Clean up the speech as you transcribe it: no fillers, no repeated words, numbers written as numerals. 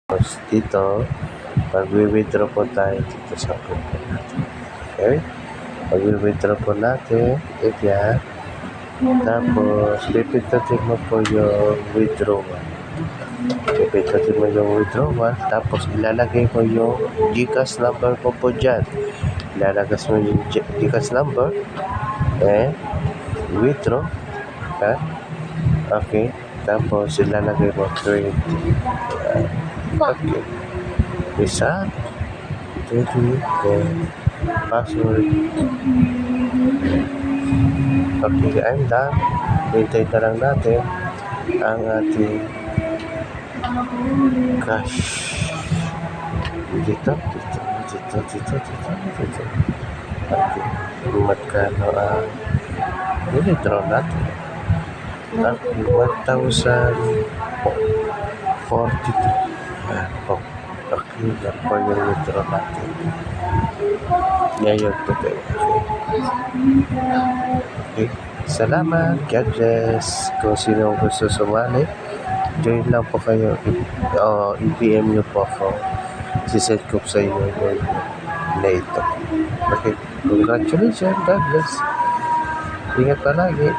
Tapos dito, mag-withdraw po tayo dito sa grupo natin. Okay? Mag-withdraw po natin. Ganyan. Tapos, pipindutin mo po yung withdrawal. Pipindutin mo yung withdrawal. Tapos, ilalagay mo yung GCash number po dyan. Ilalagay mo yung GCash number. And, withdraw. Ha? Okay. Tapos, ilalagay mo 20. Okay. Reset. 20. Password. Okay, I'm done. Hintay na lang natin ang ating cash. Dito. Okay. Magkano ang i-withdraw natin? Okay, 1,042. Okay, yan po yung withdraw natin. Ngayon po tayo. Okay. Salamat. God bless. Kung sino gusto sumali, join lang po kayo. I-PM nyo po ako. Sisend ko sa inyo yung na ito. Okay. Congratulations. God bless. Ingat palagi.